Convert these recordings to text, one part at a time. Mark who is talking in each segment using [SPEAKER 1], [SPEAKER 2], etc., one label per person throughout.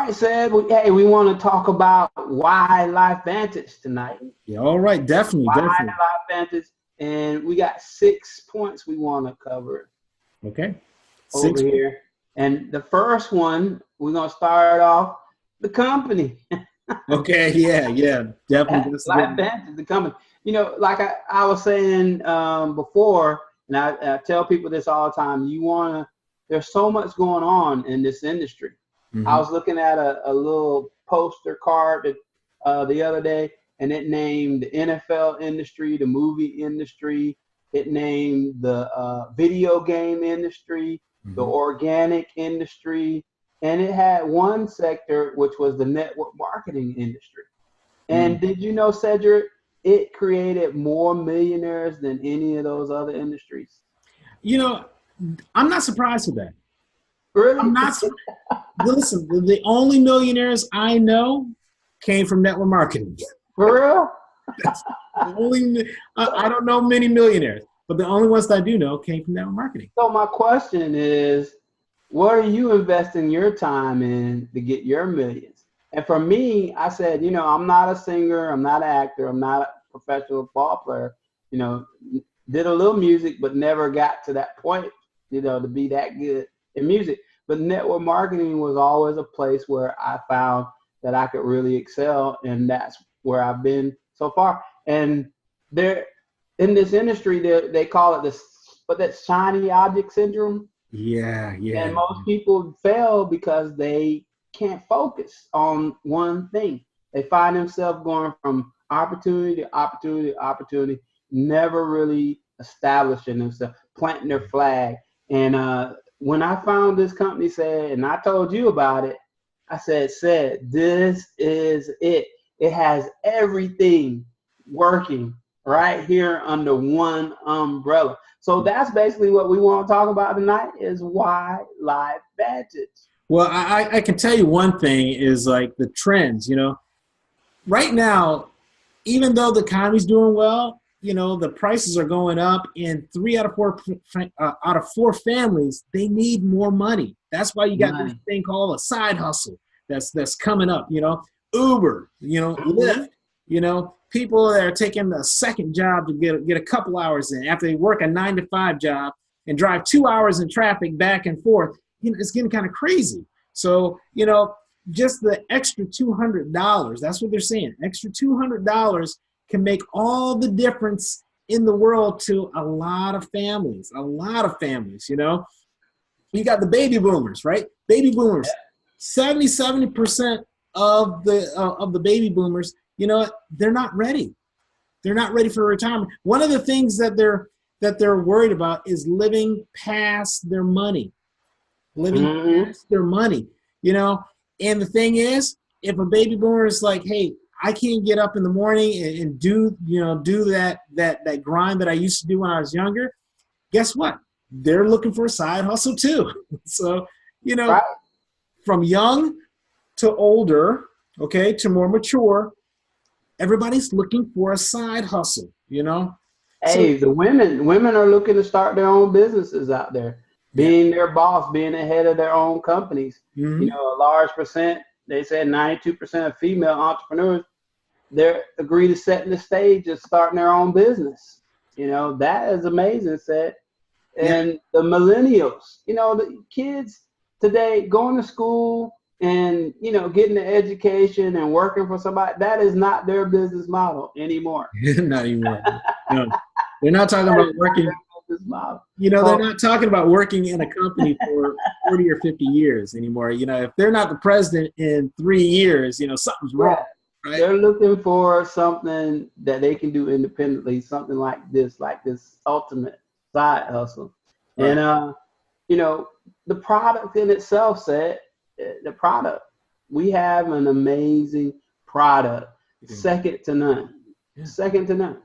[SPEAKER 1] right, Seb. Hey, we want to talk about why LifeVantage tonight.
[SPEAKER 2] Yeah, all right, definitely,
[SPEAKER 1] Why
[SPEAKER 2] definitely.
[SPEAKER 1] LifeVantage, and we got 6 points we want to cover
[SPEAKER 2] Okay.
[SPEAKER 1] over
[SPEAKER 2] Six.
[SPEAKER 1] here. And the first one, we're gonna start off the company.
[SPEAKER 2] Okay, yeah, yeah, definitely. That's a good one.
[SPEAKER 1] LifeVantage, the company. Like I was saying before, and I tell people this all the time. There's so much going on in this industry. I
[SPEAKER 2] Hmm.
[SPEAKER 1] was looking at a little poster card the other day, and it named the NFL industry, the movie industry. It named the video game industry, the
[SPEAKER 2] Hmm.
[SPEAKER 1] organic industry, and it had one sector which was the network marketing industry. And
[SPEAKER 2] Mm.
[SPEAKER 1] did you know, Cedric, it created more millionaires than any of those other industries?
[SPEAKER 2] You know, I'm not surprised with that. I'm
[SPEAKER 1] Really?
[SPEAKER 2] not. Listen, the only millionaires I know came from network marketing.
[SPEAKER 1] For real?
[SPEAKER 2] That's the only. I don't know many millionaires, but the only ones that I do know came from network marketing.
[SPEAKER 1] So my question is, what are you investing your time in to get your millions? And for me, I said, I'm not a singer, I'm not an actor, I'm not a professional ball player. You know, did a little music, but never got to that point, to be that good in music. But network marketing was always a place where I found that I could really excel, and that's where I've been so far. And there, in this industry, they call it that shiny object syndrome,
[SPEAKER 2] Yeah,
[SPEAKER 1] and
[SPEAKER 2] yeah.
[SPEAKER 1] most people fail because they can't focus on one thing. They find themselves going from opportunity to opportunity to opportunity, never really establishing themselves, planting their flag. And when I found this company, and I told you about it, I said, this is it. It has everything working right here under one umbrella. So that's basically what we want to talk about tonight is why LifeVantage.
[SPEAKER 2] Well, I can tell you one thing is like the trends. Right now, even though the economy's doing well, the prices are going up, and three out of four families they need more money. That's why you got this
[SPEAKER 1] Money.
[SPEAKER 2] thing called a side hustle that's coming up. Uber,
[SPEAKER 1] Mm-hmm.
[SPEAKER 2] Lyft, people that are taking a second job to get a couple hours in after they work a 9 to 5 job and drive 2 hours in traffic back and forth. It's getting kind of crazy. So just the extra $200. That's what they're saying. Extra $200 can make all the difference in the world to a lot of families. A lot of families. You got the baby boomers, right? Baby boomers, 70% of the baby boomers. They're not ready. They're not ready for retirement. One of the things that they're worried about is living past their money, living
[SPEAKER 1] Mm-hmm.
[SPEAKER 2] past their money. You know, and the thing is, if a baby boomer is like, hey, I can't get up in the morning and do that grind that I used to do when I was younger, guess what? They're looking for a side hustle too. So, you know,
[SPEAKER 1] Right.
[SPEAKER 2] from young to older, okay, to more mature, everybody's looking for a side hustle. So,
[SPEAKER 1] Hey, the women are looking to start their own businesses out there,
[SPEAKER 2] yeah.
[SPEAKER 1] being their boss, being the head of their own companies.
[SPEAKER 2] Hmm.
[SPEAKER 1] A large percent, they said 92% of female entrepreneurs, they agree to setting the stage and starting their own business. That is amazing, said.
[SPEAKER 2] Yeah.
[SPEAKER 1] And the millennials, the kids today going to school and, getting an education and working for somebody, that is not their business model anymore.
[SPEAKER 2] Not anymore. No. They're not talking
[SPEAKER 1] That is
[SPEAKER 2] about
[SPEAKER 1] not
[SPEAKER 2] working.
[SPEAKER 1] their business model.
[SPEAKER 2] They're
[SPEAKER 1] So,
[SPEAKER 2] not talking about working in a company for 40 or 50 years anymore. If they're not the president in 3 years, something's
[SPEAKER 1] yeah,
[SPEAKER 2] wrong, right?
[SPEAKER 1] they're looking for something that they can do independently, something like this ultimate side hustle. And
[SPEAKER 2] Right.
[SPEAKER 1] you know, the product in itself said the product. We have an amazing product,
[SPEAKER 2] We do.
[SPEAKER 1] second to none.
[SPEAKER 2] Yeah.
[SPEAKER 1] Second to none.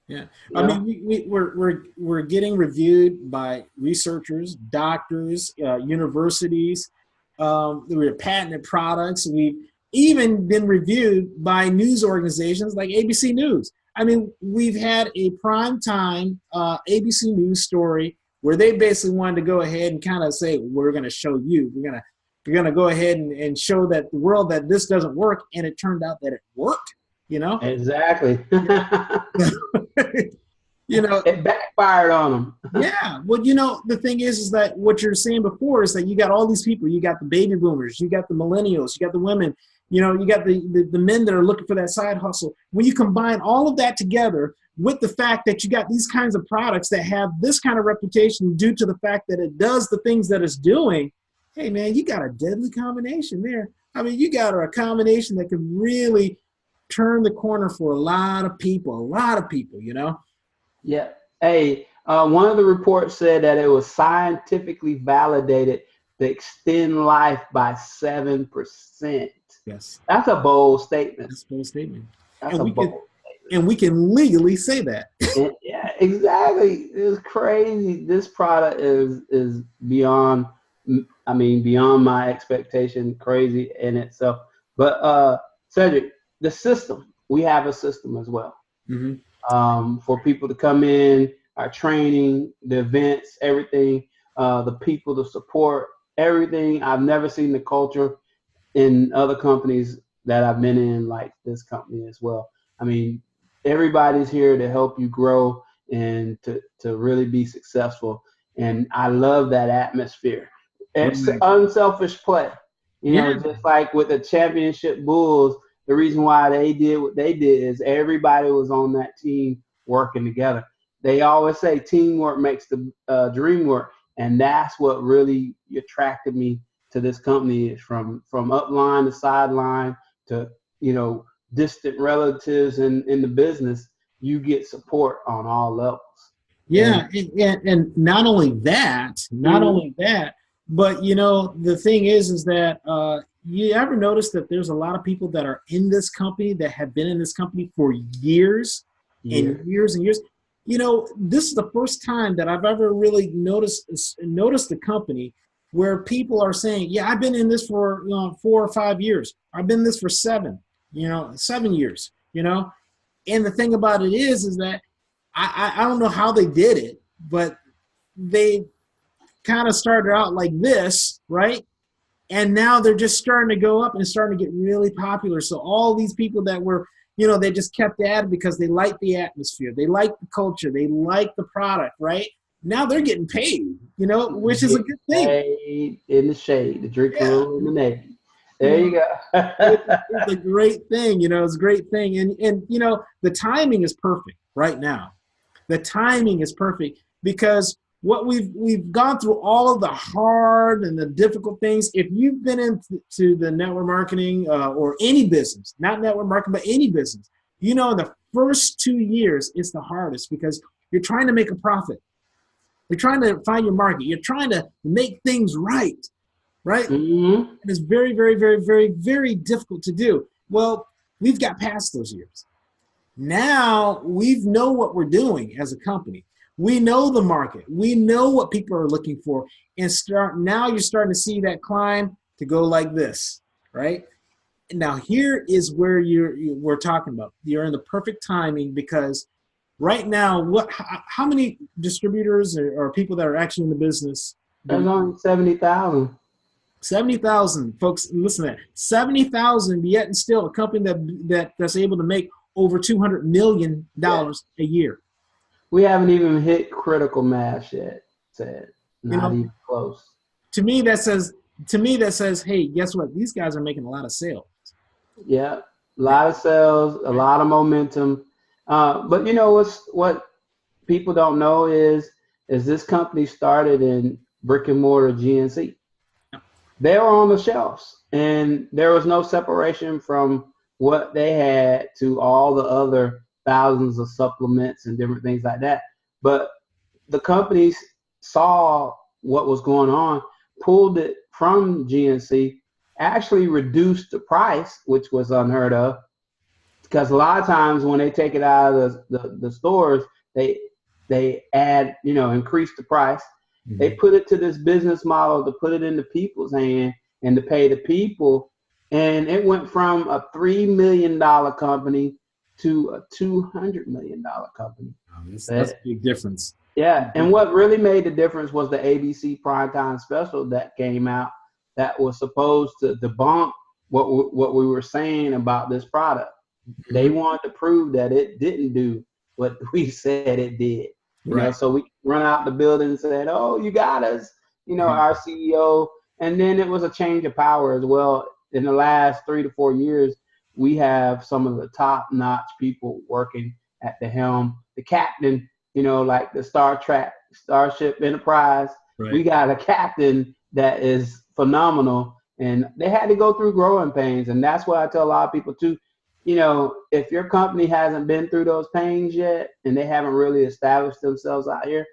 [SPEAKER 2] Yeah.
[SPEAKER 1] You
[SPEAKER 2] I
[SPEAKER 1] know,
[SPEAKER 2] mean, we're getting reviewed by researchers, doctors, universities. We're patented products. We've even been reviewed by news organizations like ABC News. I mean, we've had a prime time ABC News story where they basically wanted to go ahead and kind of say, we're going to show you, we're going to You're going to go ahead and show that the world that this doesn't work. And it turned out that it worked, you know?
[SPEAKER 1] Exactly.
[SPEAKER 2] You know,
[SPEAKER 1] it backfired on them.
[SPEAKER 2] yeah. Well, you know, the thing is that what you're saying before is that you got all these people. You got the baby boomers, you got the millennials, you got the women, you know, you got the men that are looking for that side hustle. When you combine all of that together with the fact that you got these kinds of products that have this kind of reputation due to the fact that it does the things that it's doing, hey, man, you got a deadly combination there. I mean, you got a combination that can really turn the corner for a lot of people, you know?
[SPEAKER 1] Yeah. Hey, one of the reports said that it was scientifically validated to extend life by 7%.
[SPEAKER 2] Yes.
[SPEAKER 1] That's a bold statement.
[SPEAKER 2] That's a bold statement.
[SPEAKER 1] That's
[SPEAKER 2] And
[SPEAKER 1] a
[SPEAKER 2] we
[SPEAKER 1] bold
[SPEAKER 2] can
[SPEAKER 1] statement.
[SPEAKER 2] and we can legally say that.
[SPEAKER 1] Yeah, exactly. It's crazy. This product is beyond, I mean, beyond my expectation, crazy in itself. But Cedric, the system, we have a system as well.
[SPEAKER 2] Mm-hmm.
[SPEAKER 1] For people to come in, our training, the events, everything, the people, the support, everything. I've never seen the culture in other companies that I've been in like this company as well. I mean, everybody's here to help you grow and to really be successful. And I love that atmosphere. It's
[SPEAKER 2] Right.
[SPEAKER 1] unselfish play. You
[SPEAKER 2] Yeah.
[SPEAKER 1] know, just like with the championship Bulls, the reason why they did what they did is everybody was on that team working together. They always say teamwork makes the dream work. And that's what really attracted me to this company, is from upline to sideline to, you know, distant relatives in the business. You get support on all levels. And
[SPEAKER 2] Yeah. And not only
[SPEAKER 1] mhm,
[SPEAKER 2] that, but you know, the thing is that you ever notice that there's a lot of people that are in this company that have been in this company for years and
[SPEAKER 1] years.
[SPEAKER 2] years and years. You know, this is the first time that I've ever really noticed the company where people are saying, "Yeah, I've been in this for 4 or 5 years. I've been in this for 7 years." You know, and the thing about it is that I don't know how they did it, but they kind of started out like this, right? And now they're just starting to go up and starting to get really popular. So all these people that were, you know, they just kept at it because they like the atmosphere, they like the culture, they like the product, right? Now they're getting paid, you know, which is a
[SPEAKER 1] Get
[SPEAKER 2] good thing.
[SPEAKER 1] paid in the shade to drink a
[SPEAKER 2] Yeah,
[SPEAKER 1] little lemonade.
[SPEAKER 2] you
[SPEAKER 1] There you
[SPEAKER 2] know,
[SPEAKER 1] go.
[SPEAKER 2] it's a great thing, you know, it's a great thing, and you know, the timing is perfect right now. The timing is perfect because what we've gone through all of the hard and the difficult things. If you've been into the network marketing or any business, not network marketing, but any business, you know, the first 2 years is the hardest because you're trying to make a profit. You're trying to find your market. You're trying to make things right, right?
[SPEAKER 1] hmm
[SPEAKER 2] And it's very, very, very, very, very difficult to do. Well, we've got past those years. Now we know what we're doing as a company. We know the market. We know what people are looking for. And now you're starting to see that climb to go like this, right? Now here is where we're talking about. You're in the perfect timing because right now, how many distributors or people that are actually in the business do
[SPEAKER 1] There's
[SPEAKER 2] we
[SPEAKER 1] only 70,000.
[SPEAKER 2] 70,000 folks, listen to that. 70,000, yet and still a company that's able to make over $200 million
[SPEAKER 1] Yeah.
[SPEAKER 2] a year.
[SPEAKER 1] We haven't even hit critical mass yet, said.
[SPEAKER 2] You
[SPEAKER 1] Not
[SPEAKER 2] know,
[SPEAKER 1] even close.
[SPEAKER 2] to me that says, hey, guess what? These guys are making a lot of sales.
[SPEAKER 1] Yeah. A lot of sales, a
[SPEAKER 2] Right?
[SPEAKER 1] lot of momentum. But you know what people don't know is this company started in brick and mortar GNC. They were on the shelves, and there was no separation from what they had to all the other thousands of supplements and different things like that. But the companies saw what was going on, pulled it from GNC, actually reduced the price, which was unheard of, because a lot of times when they take it out of the stores, they add, you know, increase the price. They
[SPEAKER 2] Mm-hmm.
[SPEAKER 1] put it to this business model to put it into people's hand and to pay the people. And it went from a $3 million company to a $200 million company.
[SPEAKER 2] That's a big difference.
[SPEAKER 1] Yeah,
[SPEAKER 2] Big
[SPEAKER 1] and
[SPEAKER 2] difference.
[SPEAKER 1] what really made the difference was the ABC primetime special that came out that was supposed to debunk what we were saying about this product. They
[SPEAKER 2] Mm-hmm.
[SPEAKER 1] wanted to prove that it didn't do what we said it did.
[SPEAKER 2] Right.
[SPEAKER 1] So we run out the building and said, "Oh, you got us," our CEO. And then it was a change of power as well. In the last 3 to 4 years, we have some of the top-notch people working at the helm. The captain, like the Starship Enterprise, we
[SPEAKER 2] Right.
[SPEAKER 1] got a captain that is phenomenal. And they had to go through growing pains. And that's what I tell a lot of people too. If your company hasn't been through those pains yet and they haven't really established themselves out here,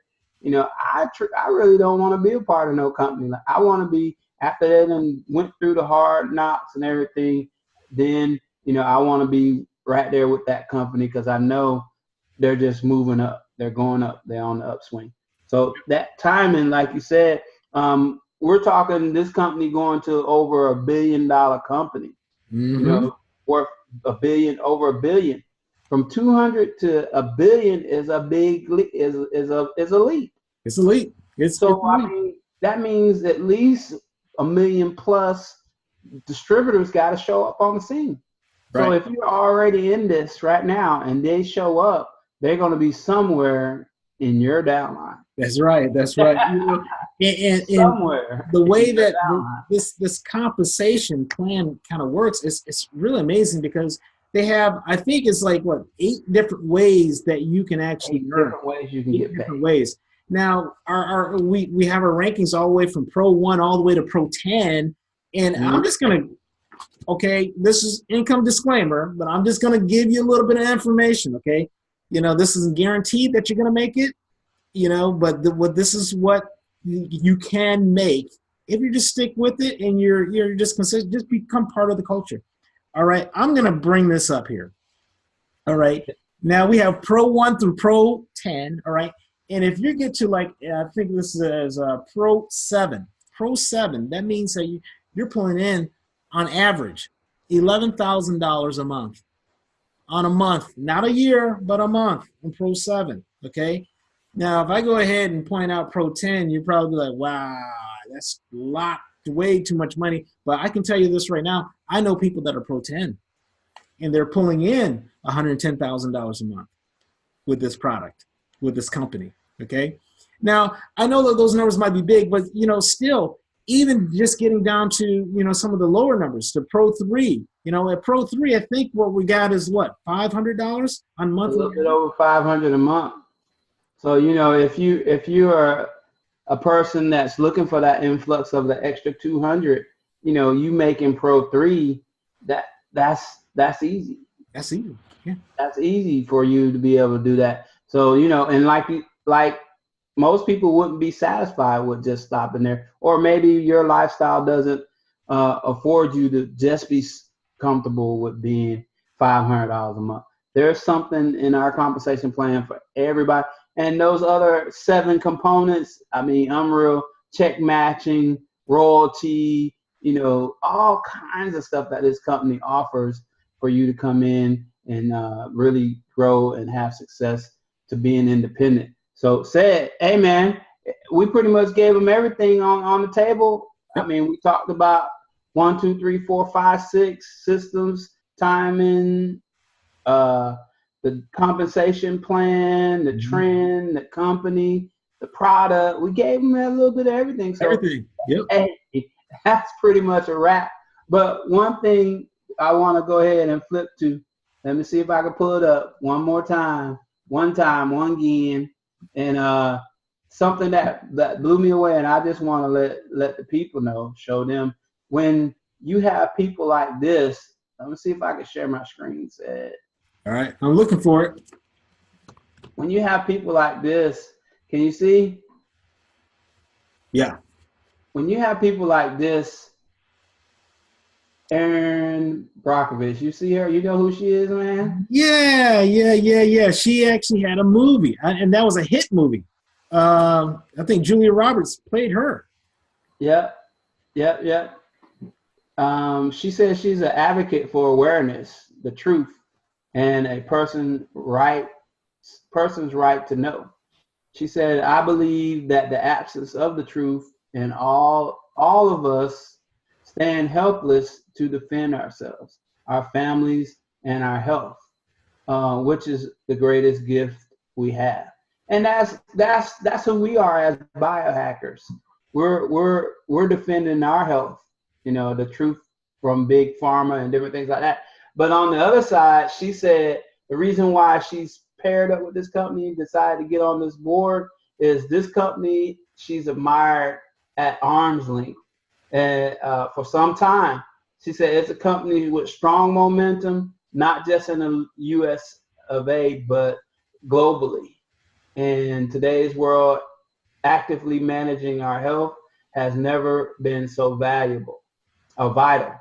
[SPEAKER 1] I really don't want to be a part of no company. Like, I want to be, after they done went through the hard knocks and everything, then, I want to be right there with that company because I know they're just moving up. They're going up. They're on the upswing. So that timing, like you said, we're talking this company going to over $1 billion company,
[SPEAKER 2] Mm-hmm.
[SPEAKER 1] worth over a billion. From 200 to a billion is a big is a leap.
[SPEAKER 2] It's elite. It's
[SPEAKER 1] So I
[SPEAKER 2] elite.
[SPEAKER 1] mean that means at least a million plus distributors got to show up on the scene. So
[SPEAKER 2] Right.
[SPEAKER 1] if you're already in this right now and they show up, they're going to be somewhere in your downline.
[SPEAKER 2] That's right. That's right. And
[SPEAKER 1] Somewhere
[SPEAKER 2] the
[SPEAKER 1] in
[SPEAKER 2] way
[SPEAKER 1] your
[SPEAKER 2] that
[SPEAKER 1] downline.
[SPEAKER 2] this compensation plan kind of works is it's really amazing because they have, I think it's like what, 8 different ways that you can actually
[SPEAKER 1] 8
[SPEAKER 2] earn.
[SPEAKER 1] different ways you can
[SPEAKER 2] 8
[SPEAKER 1] get
[SPEAKER 2] different
[SPEAKER 1] paid.
[SPEAKER 2] ways. Now, we have our rankings all the way from Pro 1 all the way to Pro 10, and I'm just gonna, okay, this is income disclaimer, but I'm just gonna give you a little bit of information. Okay, this isn't guaranteed that you're gonna make it, but this is what you can make if you just stick with it and you're just consistent, just become part of the culture. All right, I'm gonna bring this up here. All right, now we have Pro 1 through Pro 10. All right, and if you get to like, I think this is Pro 7. Pro 7, that means that you're pulling in on average $11,000 a month on a month, not a year, but a month in Pro 7. Okay. Now, if I go ahead and point out Pro 10, you're probably like, wow, that's a lot, way too much money. But I can tell you this right now. I know people that are Pro 10 and they're pulling in $110,000 a month with this product, with this company. Okay. Now, I know that those numbers might be big, but, still, even just getting down to, some of the lower numbers to Pro 3, at Pro 3, I think what we got is what, $500 on
[SPEAKER 1] A
[SPEAKER 2] monthly?
[SPEAKER 1] little bit over 500 a month. So if you are a person that's looking for that influx of the extra 200, you making Pro 3, that's easy.
[SPEAKER 2] That's easy. Yeah.
[SPEAKER 1] That's easy for you to be able to do that. So and like most people wouldn't be satisfied with just stopping there, or maybe your lifestyle doesn't afford you to just be comfortable with being $500 a month. There's something in our compensation plan for everybody, and those other 7 components. I mean, Umreal, check matching, royalty, all kinds of stuff that this company offers for you to come in and really grow and have success to being independent. So said, hey man, we pretty much gave them everything on the table. I
[SPEAKER 2] Yep.
[SPEAKER 1] mean, we talked about 1, 2, 3, 4, 5, 6 systems, timing, the compensation plan, the trend, the company, the product. We gave them a little bit of everything. So
[SPEAKER 2] Everything. Yep.
[SPEAKER 1] hey, that's pretty much a wrap. But one thing I want to go ahead and flip to. Let me see if I can pull it up one more time. One again. And something that blew me away, and I just want to let the people know, show them, when you have people like this. Let me see if I can share my screen set.
[SPEAKER 2] All right. I'm looking for it.
[SPEAKER 1] When you have people like this, can you see?
[SPEAKER 2] Yeah.
[SPEAKER 1] When you have people like this, Erin Brockovich, you see her? You know who she is, man?
[SPEAKER 2] Yeah. She actually had a movie, and that was a hit movie. I think Julia Roberts played her.
[SPEAKER 1] Yep. She says she's an advocate for awareness, the truth, and a person's right to know. She said, I believe that the absence of the truth in all of us stand helpless to defend ourselves, our families, and our health, which is the greatest gift we have. And that's who we are as biohackers. We're defending our health, the truth from big pharma and different things like that. But on the other side, she said the reason why she's paired up with this company and decided to get on this board is this company she's admired at arm's length and for some time. She said it's a company with strong momentum, not just in the U.S. of A, but globally. In today's world, actively managing our health has never been so valuable or vital.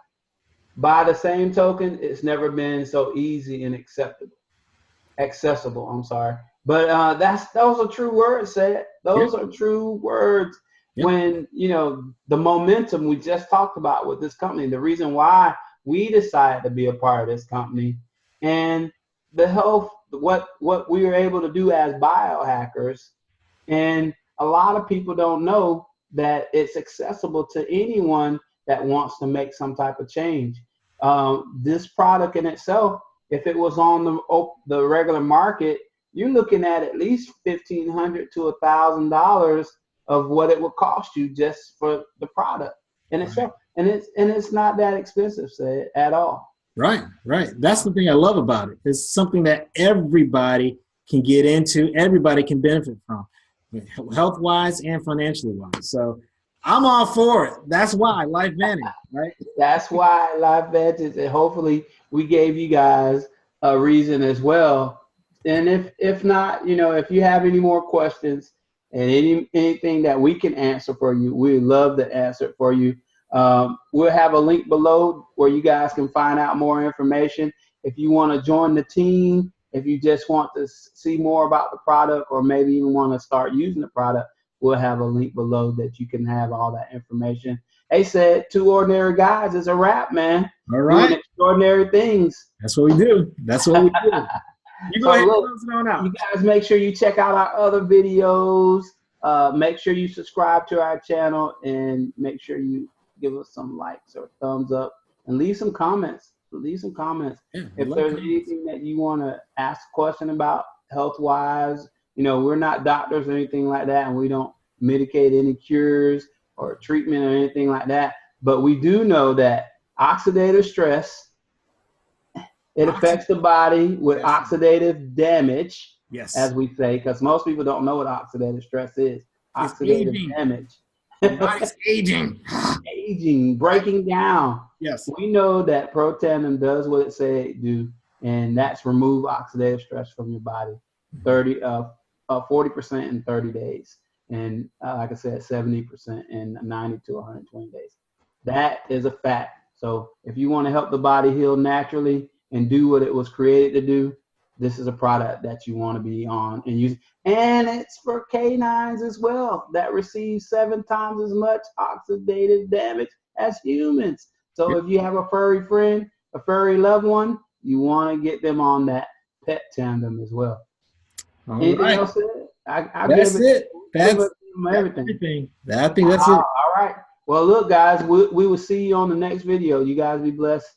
[SPEAKER 1] By the same token, it's never been so easy and accessible. I'm sorry, but those are true words. Said those
[SPEAKER 2] Yep.
[SPEAKER 1] are true words.
[SPEAKER 2] Yep.
[SPEAKER 1] When the momentum we just talked about with this company, the reason why we decided to be a part of this company, and the health, what we were able to do as biohackers, and a lot of people don't know that it's accessible to anyone that wants to make some type of change. This product in itself, if it was on the regular market, you're looking at least $1,500 to $1,000 of what it would cost you just for the product in itself, and it's not that expensive, say, at all.
[SPEAKER 2] Right. That's the thing I love about it. It's something that everybody can get into, everybody can benefit from, health-wise and financially wise. So I'm all for it. That's why LifeVantage, right?
[SPEAKER 1] That's why LifeVantage, and hopefully we gave you guys a reason as well. And if not, if you have any more questions and anything that we can answer for you, we'd love to answer it for you. We'll have a link below where you guys can find out more information. If you want to join the team, if you just want to see more about the product, or maybe even want to start using the product, we'll have a link below that you can have all that information. They said 2 ordinary guys is a wrap, man.
[SPEAKER 2] All right.
[SPEAKER 1] Doing extraordinary things.
[SPEAKER 2] That's what we do. You go ahead and close it on out.
[SPEAKER 1] You guys make sure you check out our other videos. Make sure you subscribe to our channel, and make sure you give us some likes or thumbs up, and leave some comments.
[SPEAKER 2] Yeah,
[SPEAKER 1] If there's anything that you want to ask a question about health-wise, we're not doctors or anything like that, and we don't medicate any cures or treatment or anything like that. But we do know that oxidative stress, it affects the body with oxidative damage, as we say, because most people don't know what oxidative stress is. Oxidative damage.
[SPEAKER 2] The body's aging,
[SPEAKER 1] breaking down.
[SPEAKER 2] Yes.
[SPEAKER 1] We know that Protandim does what it say it do, and that's remove oxidative stress from your body. 40% in 30 days, and like I said, 70% in 90 to 120 days. That is a fact. So if you want to help the body heal naturally and do what it was created to do, this is a product that you want to be on and use. And it's for canines as well, that receive 7 times as much oxidative damage as humans. So if you have a furry friend, a furry loved one, you want to get them on that pet tandem as well. Anything else?
[SPEAKER 2] That's it. That's everything. I think that's it.
[SPEAKER 1] All right. Well, look, guys, we will see you on the next video. You guys be blessed.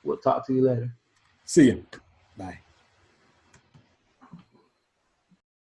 [SPEAKER 1] We'll talk to you later.
[SPEAKER 2] See you. Bye.